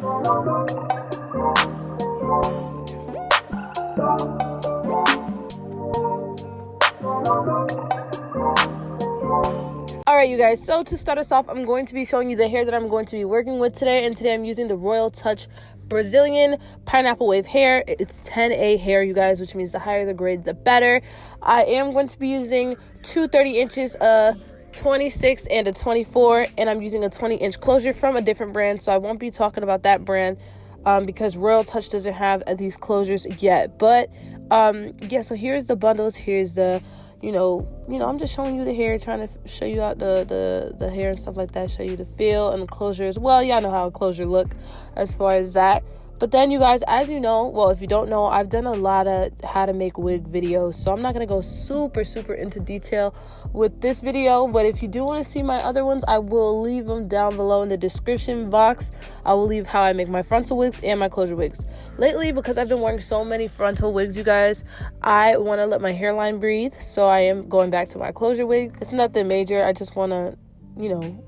Alright, you guys, so to start us off, I'm going to be showing you the hair that I'm going to be working with today. And today I'm using the Royal Touch Brazilian Pineapple Wave hair. It's 10A hair, you guys, which means the higher the grade, the better. I am going to be using two 30 inches, a 26 and a 24, and I'm using a 20-inch closure from a different brand, so I won't be talking about that brand because Royal Touch doesn't have these closures yet. But yeah, so here's the bundles. Here's the I'm just showing you the hair, trying to show you out the hair and stuff like that, show you the feel and the closure as well. Y'all know how a closure look as far as that. But then, you guys, as you know, well, if you don't know, I've done a lot of how to make wig videos, so I'm not going to go super into detail with this video. But if you do want to see my other ones, I will leave them down below in the description box. I will leave how I make my frontal wigs and my closure wigs. Lately, because I've been wearing so many frontal wigs, you guys, I want to let my hairline breathe, so I am going back to my closure wig. It's nothing major. I just want to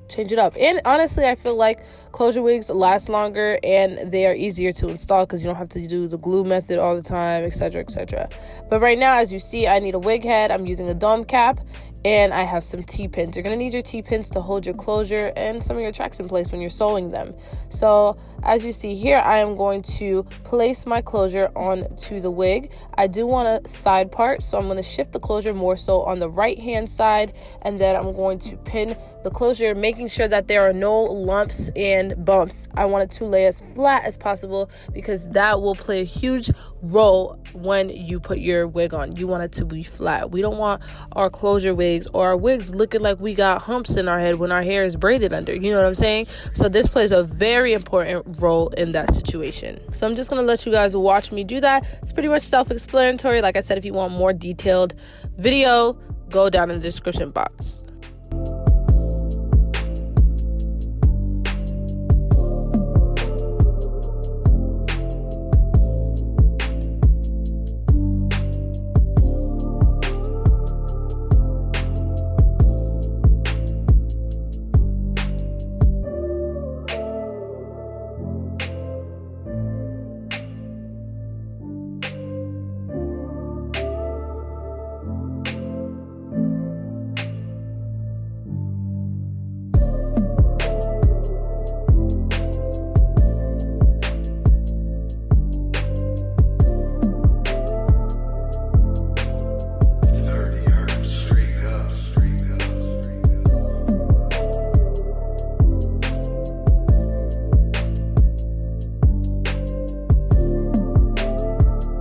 change it up. And honestly, I feel like closure wigs last longer and they are easier to install because you don't have to do the glue method all the time, etc. But right now, as you see, I need a wig head. I'm using a dome cap and I have some T-pins. You're going to need your T-pins to hold your closure and some of your tracks in place when you're sewing them. So as you see here, I am going to place my closure onto the wig. I do want a side part, so I'm going to shift the closure more so on the right hand side, and then I'm going to pin the closure, making sure that there are no lumps and bumps. I want it to lay as flat as possible because that will play a huge role when you put your wig on. You want it to be flat. We don't want our closure wigs or our wigs looking like we got humps in our head when our hair is braided under. You know what I'm saying? So this plays a very important role in that situation. So I'm just going to let you guys watch me do that. It's pretty much self-explanatory. Like I said, if you want more detailed video, go down in the description box.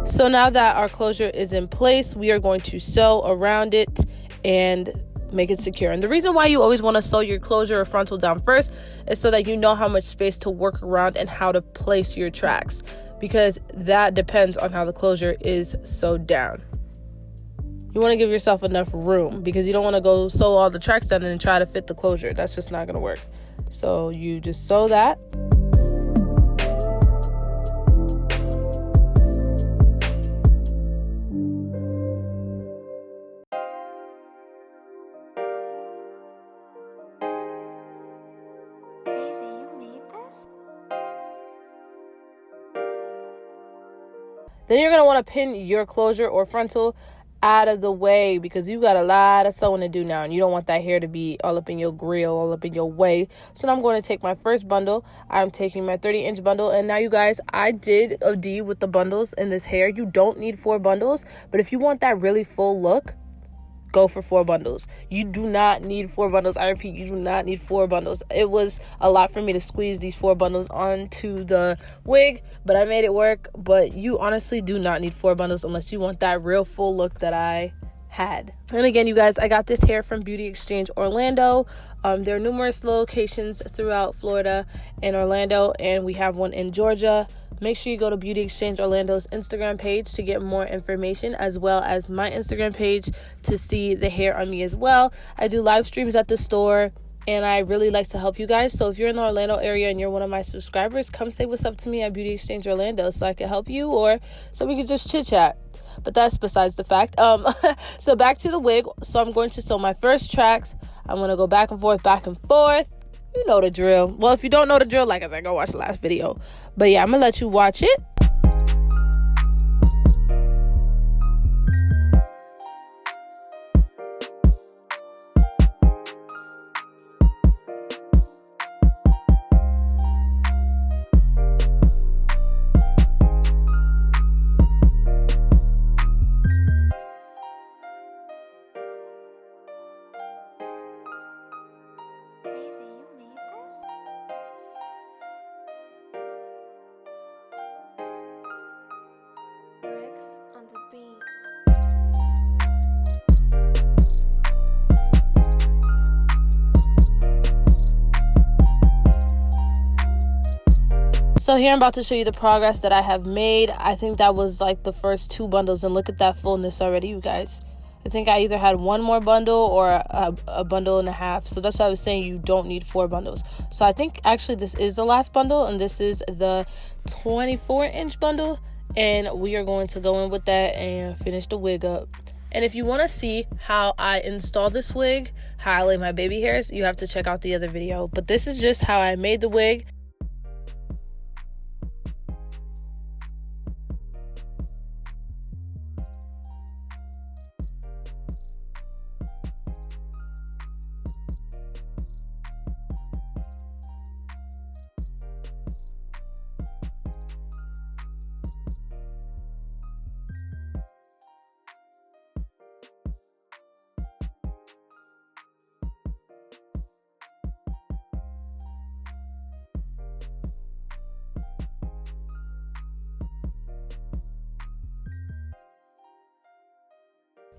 So now that our closure is in place, we are going to sew around it and make it secure. And the reason why you always want to sew your closure or frontal down first is so that you know how much space to work around and how to place your tracks, because that depends on how the closure is sewed down. You want to give yourself enough room because you don't want to go sew all the tracks down and then try to fit the closure. That's just not going to work. So you just sew that. Then you're going to want to pin your closure or frontal out of the way because you got a lot of sewing to do now and you don't want that hair to be all up in your grill, all up in your way. So now I'm going to take my first bundle. I'm taking my 30-inch bundle. And now, you guys, I did OD with the bundles in this hair. You don't need 4 bundles, but if you want that really full look, go for 4 bundles. You do not need 4 bundles. I repeat, you do not need 4 bundles. It was a lot for me to squeeze these 4 bundles onto the wig, but I made it work. But you honestly do not need 4 bundles unless you want that real full look that I had. And again, you guys, I got this hair from Beauty Exchange Orlando. There are numerous locations throughout Florida and Orlando, and we have one in Georgia. Make sure you go to Beauty Exchange Orlando's Instagram page to get more information, as well as my Instagram page to see the hair on me as well. I do live streams at the store, and I really like to help you guys. So if you're in the Orlando area and you're one of my subscribers, come say what's up to me at Beauty Exchange Orlando so I can help you, or so we can just chit chat. But that's besides the fact. So back to the wig. So I'm going to sew my first tracks. I'm going to go back and forth, You know the drill. Well, if you don't know the drill, like I said, go watch the last video. But yeah, I'm gonna let you watch it. So here I'm about to show you the progress that I have made. I think that was like the first 2 bundles, and look at that fullness already, you guys. I think I either had 1 more bundle or a bundle and a half. So that's why I was saying you don't need 4 bundles. So I think actually this is the last bundle, and this is the 24-inch bundle, and we are going to go in with that and finish the wig up. And if you want to see how I install this wig, how I lay my baby hairs, you have to check out the other video. But this is just how I made the wig.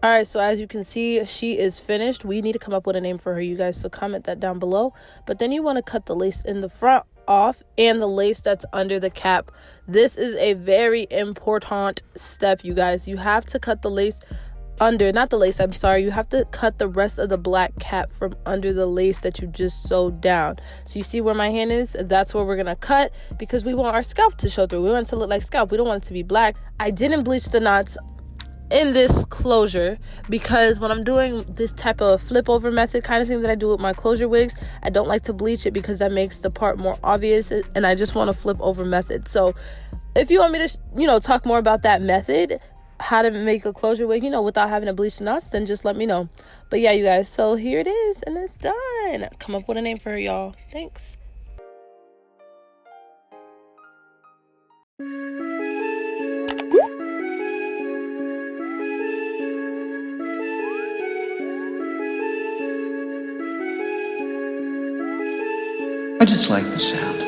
All right, so as you can see, she is finished. We need to come up with a name for her, you guys, so comment that down below. But then you want to cut the lace in the front off and the lace that's under the cap. This is a very important step, you guys. You have to cut the lace under, not the lace, I'm sorry. You have to cut the rest of the black cap from under the lace that you just sewed down. So you see where my hand is? That's where we're going to cut because we want our scalp to show through. We want it to look like scalp. We don't want it to be black. I didn't bleach the knots in this closure because when I'm doing this type of flip over method kind of thing that I do with my closure wigs, I don't like to bleach it because that makes the part more obvious, and I just want a flip over method. So if you want me to talk more about that method, how to make a closure wig without having to bleach the knots, then just let me know. But yeah, you guys, so here it is and it's done. Come up with a name for her, y'all. Thanks. I just like the sound.